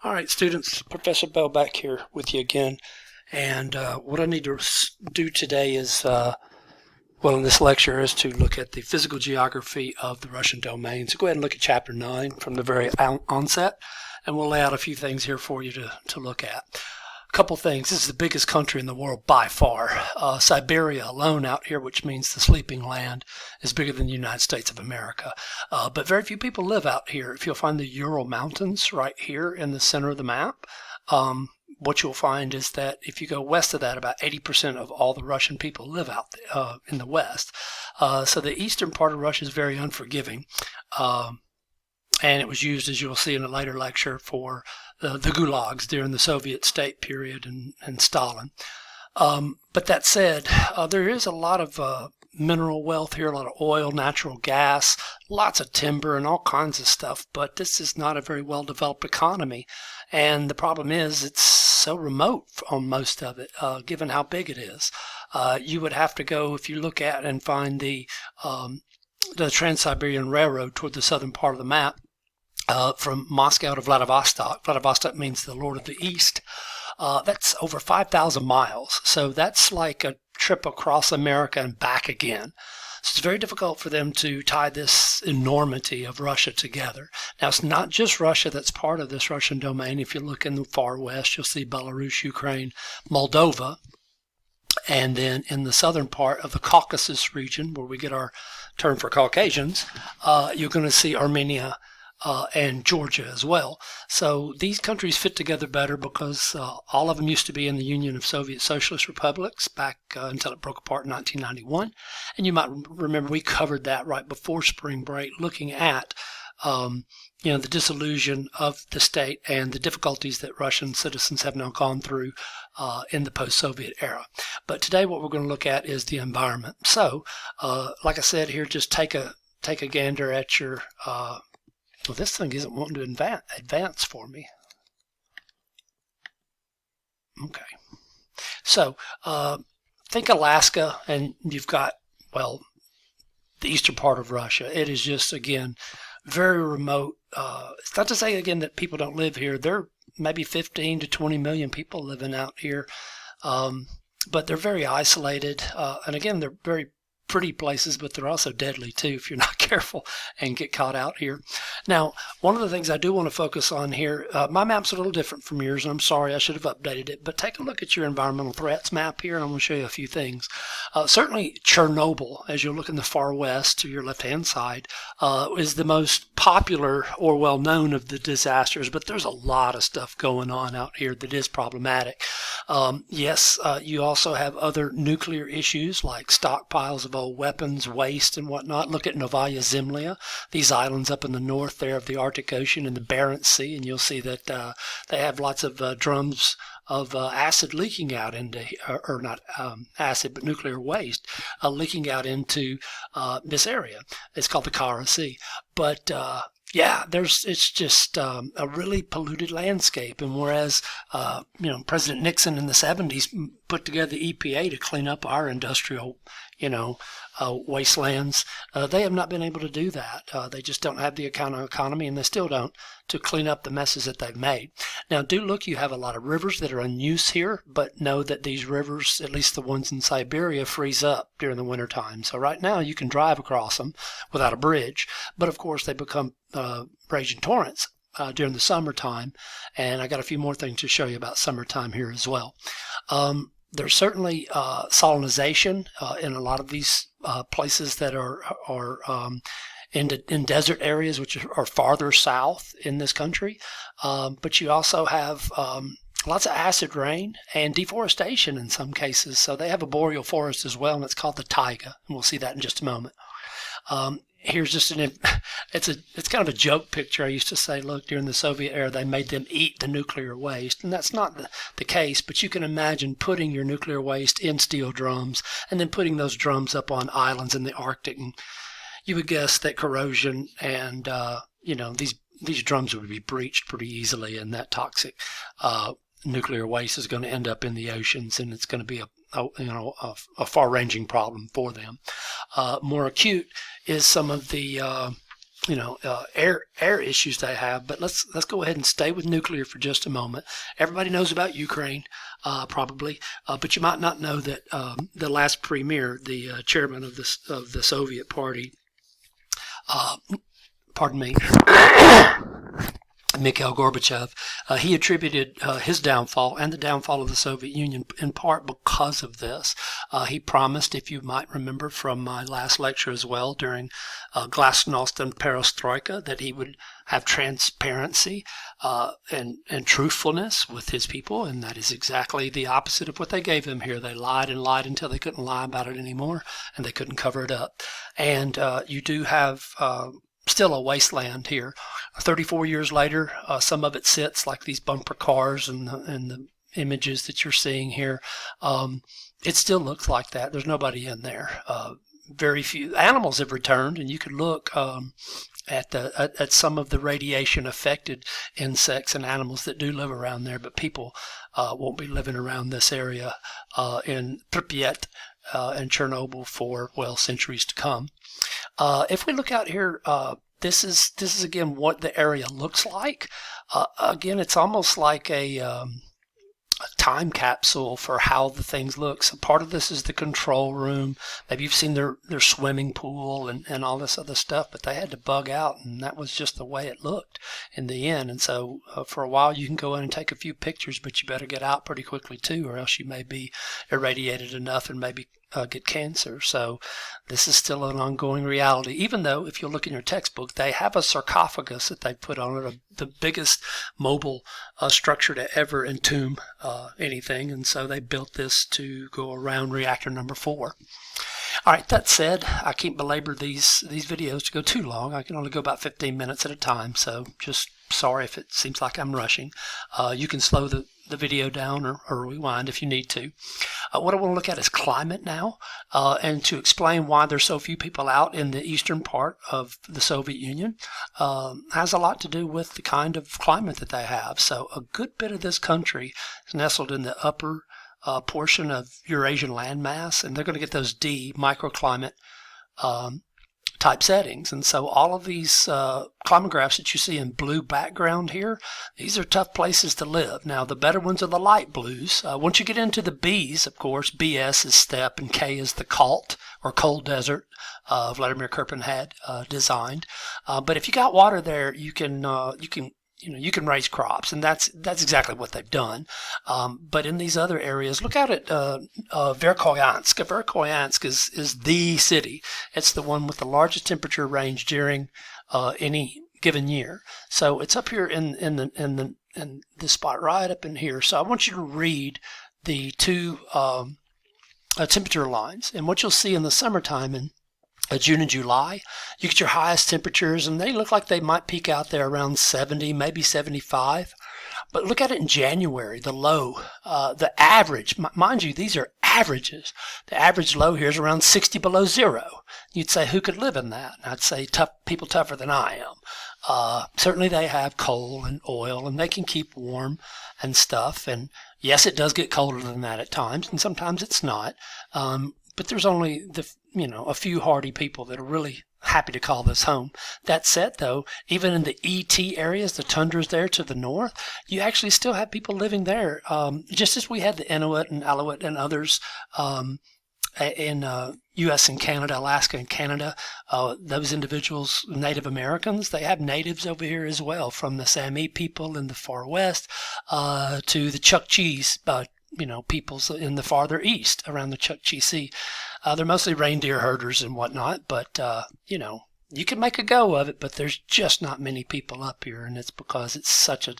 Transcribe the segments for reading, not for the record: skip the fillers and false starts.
All right, students, Professor Bell back here with you again. And what I need to do today is, in this lecture is to look at the physical geography of the Russian domain. So go ahead and look at Chapter 9 from the very onset, and we'll lay out a few things here for you to look at. A couple things. This is the biggest country in the world by far. Siberia alone out here, which means the sleeping land, is bigger than the United States of America. But very few people live out here. If you'll find the Ural Mountains right here in the center of the map, what you'll find is that if you go west of that, about 80% of all the Russian people live out in the west. So the eastern part of Russia is very unforgiving. And it was used, as you'll see in a later lecture, for the gulags during the Soviet state period and Stalin. But that said, there is a lot of mineral wealth here, a lot of oil, natural gas, lots of timber and all kinds of stuff. But this is not a very well-developed economy. And the problem is it's so remote on most of it, given how big it is. You would have to go, if you look at and find the Trans-Siberian Railroad toward the southern part of the map, from Moscow to Vladivostok. Vladivostok means the Lord of the East. That's over 5,000 miles. So that's like a trip across America and back again. So it's very difficult for them to tie this enormity of Russia together. Now, it's not just Russia that's part of this Russian domain. If you look in the far west, you'll see Belarus, Ukraine, Moldova. And then in the southern part of the Caucasus region, where we get our term for Caucasians, you're going to see Armenia, and Georgia as well. So these countries fit together better because all of them used to be in the Union of Soviet Socialist Republics back until it broke apart in 1991. And you might remember we covered that right before spring break, looking at the disillusion of the state and the difficulties that Russian citizens have now gone through in the post-Soviet era. But today what we're going to look at is the environment. So, like I said here, just take a gander at your well, this thing isn't wanting to advance for me. Okay. So, think Alaska, and you've got, the eastern part of Russia. It is just, again, very remote. It's not to say, again, that people don't live here. There are maybe 15 to 20 million people living out here, but they're very isolated. And again, they're very pretty places, but they're also deadly too if you're not careful and get caught out here. Now, one of the things I do want to focus on here, my map's a little different from yours, and I'm sorry, I should have updated it, but take a look at your environmental threats map here, and I'm going to show you a few things. Certainly Chernobyl, as you look in the far west to your left-hand side, is the most popular or well-known of the disasters, but there's a lot of stuff going on out here that is problematic. Yes, you also have other nuclear issues like stockpiles of old weapons, waste, and whatnot. Look at Novaya Zemlya, these islands up in the north there of the Arctic Ocean and the Barents Sea, and you'll see that they have lots of drums of acid leaking out into, or not acid, but nuclear waste leaking out into this area. It's called the Kara Sea. But it's just a really polluted landscape. And whereas, President Nixon in the 70s put together the EPA to clean up our industrial, wastelands, they have not been able to do that. They just don't have the economy, and they still don't, to clean up the messes that they've made. Now, do look, you have a lot of rivers that are in use here, but know that these rivers, at least the ones in Siberia, freeze up during the wintertime. So right now you can drive across them without a bridge, but of course they become raging torrents during the summertime, and I got a few more things to show you about summertime here as well. There's certainly salinization in a lot of these places that are in desert areas, which are farther south in this country. But you also have lots of acid rain and deforestation in some cases. So they have a boreal forest as well, and it's called the taiga, and we'll see that in just a moment. Here's just it's kind of a joke picture. I used to say, look, during the Soviet era, they made them eat the nuclear waste. And that's not the case, but you can imagine putting your nuclear waste in steel drums and then putting those drums up on islands in the Arctic. And you would guess that corrosion and, these drums would be breached pretty easily, and that toxic nuclear waste is going to end up in the oceans, and it's going to be a far-ranging problem for them. More acute is some of the air issues they have. But let's go ahead and stay with nuclear for just a moment. Everybody knows about Ukraine, probably, but you might not know that the last premier, the chairman of the Soviet Party, pardon me, Mikhail Gorbachev, he attributed his downfall and the downfall of the Soviet Union in part because of this. He promised, if you might remember from my last lecture as well, during Glasnost and Perestroika, that he would have transparency and truthfulness with his people, and that is exactly the opposite of what they gave him here. They lied and lied until they couldn't lie about it anymore, and they couldn't cover it up. And you do have still a wasteland here. 34 years later, some of it sits like these bumper cars and the images that you're seeing here. It still looks like that. There's nobody in there. Very few animals have returned, and you could look at some of the radiation affected insects and animals that do live around there, but people won't be living around this area in Pripyat and Chernobyl for, well, centuries to come. If we look out here, this is again what the area looks like. Again, it's almost like a time capsule for how the things look. So part of this is the control room. Maybe you've seen their swimming pool and all this other stuff, but they had to bug out, and that was just the way it looked in the end. And so for a while you can go in and take a few pictures, but you better get out pretty quickly too, or else you may be irradiated enough and maybe get cancer. So this is still an ongoing reality, even though if you look in your textbook, they have a sarcophagus that they put on it, the biggest mobile structure to ever entomb anything. And so they built this to go around reactor number 4. All right, that said, I can't belabor these videos to go too long. I can only go about 15 minutes at a time, so just sorry if it seems like I'm rushing. You can slow the video down or rewind if you need to. What I want to look at is climate now, and to explain why there's so few people out in the eastern part of the Soviet Union has a lot to do with the kind of climate that they have. So a good bit of this country is nestled in the upper portion of Eurasian landmass, and they're going to get those D microclimate type settings. And so all of these climate graphs that you see in blue background here, these are tough places to live. Now, the better ones are the light blues. Once you get into the Bs, of course, BS is steppe and K is the Kalt or cold desert Vladimir Kirpin had designed. But if you got water there, you can raise crops, and that's exactly what they've done. But in these other areas, look out at Verkhoyansk. Verkhoyansk is the city. It's the one with the largest temperature range during any given year. So it's up here in this spot right up in here. So I want you to read the two temperature lines, and what you'll see in the summertime in June and July, you get your highest temperatures, and they look like they might peak out there around 70, maybe 75. But look at it in January, the low, the average. Mind you, these are averages. The average low here is around 60 below zero. You'd say, who could live in that? And I'd say people tougher than I am. Certainly they have coal and oil, and they can keep warm and stuff. And yes, it does get colder than that at times, and sometimes it's not. But there's only a few hardy people that are really happy to call this home. That said, though, even in the ET areas, the tundras there to the north, you actually still have people living there. Just as we had the Inuit and Aleut and others in U.S. and Canada, Alaska and Canada, those individuals, Native Americans, they have natives over here as well, from the Sami people in the far west to the Chukchis, peoples in the farther east around the Chukchi Sea. They're mostly reindeer herders and whatnot, but, you can make a go of it, but there's just not many people up here, and it's because it's such an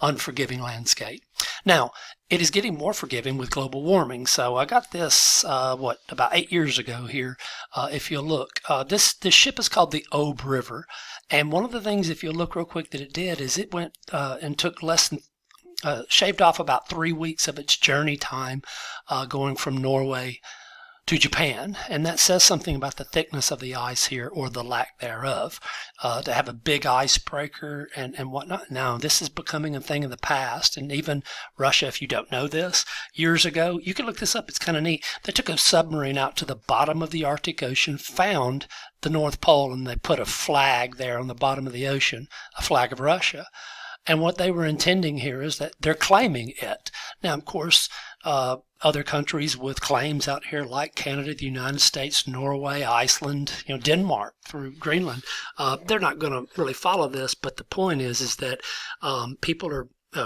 unforgiving landscape. Now, it is getting more forgiving with global warming. So I got this, about 8 years ago here, if you look. This ship is called the Ob River, and one of the things, if you look real quick, that it did is it went and took shaved off about 3 weeks of its journey time going from Norway to Japan, and that says something about the thickness of the ice here, or the lack thereof. To have a big icebreaker and whatnot. Now, this is becoming a thing of the past, and even Russia, if you don't know this, years ago, you can look this up, it's kind of neat. They took a submarine out to the bottom of the Arctic Ocean, found the North Pole, and they put a flag there on the bottom of the ocean, a flag of Russia. And what they were intending here is that they're claiming it. Now, of course, other countries with claims out here like Canada, the United States, Norway, Iceland, Denmark through Greenland, they're not going to really follow this. But the point is that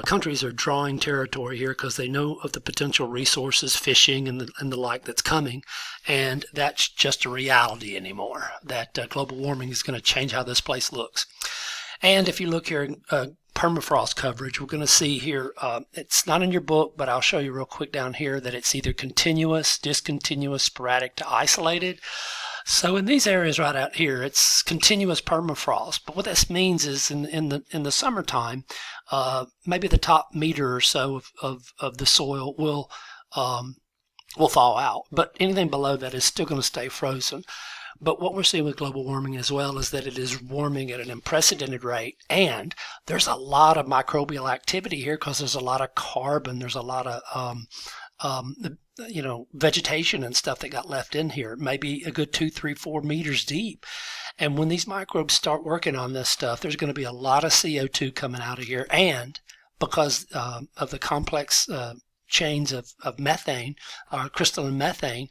countries are drawing territory here because they know of the potential resources, fishing and the like that's coming, and that's just a reality anymore. That global warming is going to change how this place looks. And if you look here, permafrost coverage, we're going to see here, it's not in your book, but I'll show you real quick down here that it's either continuous, discontinuous, sporadic to isolated. So in these areas right out here, it's continuous permafrost. But what this means is in the summertime, maybe the top meter or so of the soil will thaw out, but anything below that is still going to stay frozen. But what we're seeing with global warming as well is that it is warming at an unprecedented rate, and there's a lot of microbial activity here because there's a lot of carbon, there's a lot of vegetation and stuff that got left in here, maybe a good 2, 3, 4 meters deep. And when these microbes start working on this stuff, there's going to be a lot of CO2 coming out of here, and because of the complex chains of methane, crystalline methane,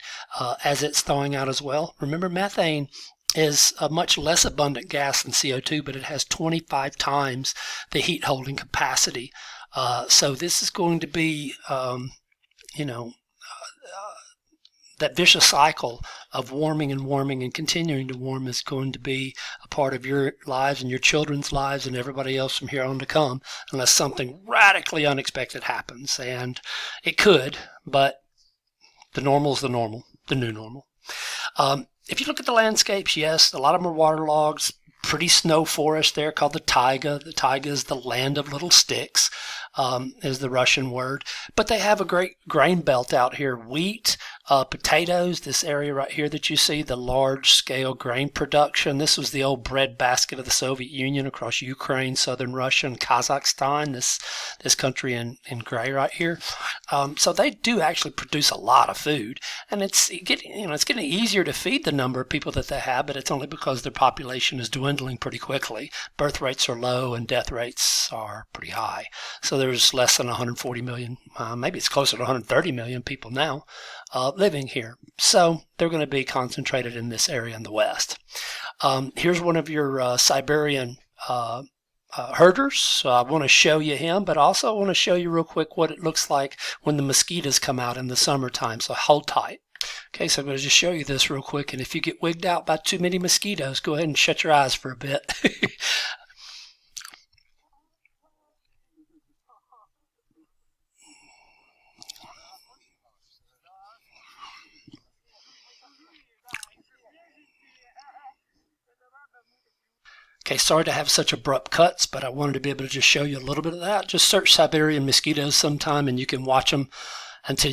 as it's thawing out as well. Remember, methane is a much less abundant gas than CO2, but it has 25 times the heat holding capacity. So this is going to be, that vicious cycle of warming and continuing to warm is going to be a part of your lives and your children's lives and everybody else from here on to come, unless something radically unexpected happens. And it could, but the normal is the normal, the new normal. If you look at the landscapes, yes, a lot of them are waterlogged. Pretty snow forest there called the taiga. The taiga is the land of little sticks, is the Russian word. But they have a great grain belt out here. Wheat, potatoes, this area right here that you see, the large-scale grain production. This was the old breadbasket of the Soviet Union across Ukraine, southern Russia, and Kazakhstan, this country in gray right here. So they do actually produce a lot of food. And it's getting easier to feed the number of people that they have, but it's only because their population is dwindling pretty quickly. Birth rates are low and death rates are pretty high. So there's less than 140 million, maybe it's closer to 130 million people now living here. So they're going to be concentrated in this area in the west. Here's one of your Siberian herders. So I want to show you him, but also I want to show you real quick what it looks like when the mosquitoes come out in the summertime. So hold tight. Okay, so I'm going to just show you this real quick, and if you get wigged out by too many mosquitoes, go ahead and shut your eyes for a bit. Okay, sorry to have such abrupt cuts, but I wanted to be able to just show you a little bit of that. Just search Siberian mosquitoes sometime, and you can watch them until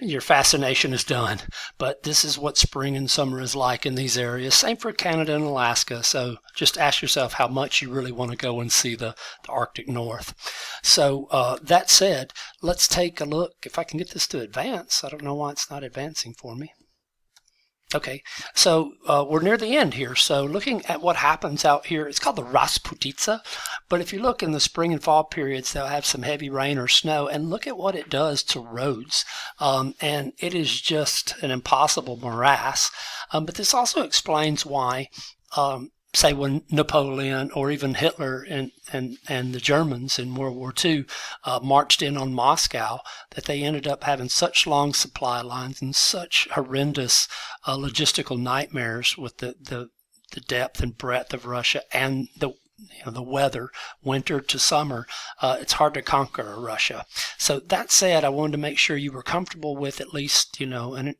your fascination is done. But this is what spring and summer is like in these areas. Same for Canada and Alaska. So just ask yourself how much you really want to go and see the Arctic North. So that said, let's take a look. If I can get this to advance, I don't know why it's not advancing for me. Okay, so we're near the end here. So looking at what happens out here, it's called the Rasputitsa. But if you look in the spring and fall periods, they'll have some heavy rain or snow. And look at what it does to roads. And it is just an impossible morass. But this also explains why, say, when Napoleon or even Hitler and the Germans in World War II marched in on Moscow, that they ended up having such long supply lines and such horrendous logistical nightmares with the depth and breadth of Russia and the weather, winter to summer. It's hard to conquer Russia. So that said, I wanted to make sure you were comfortable with at least an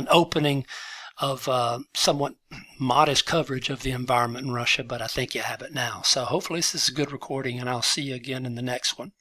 opening of somewhat modest coverage of the environment in Russia, but I think you have it now. So hopefully this is a good recording, and I'll see you again in the next one.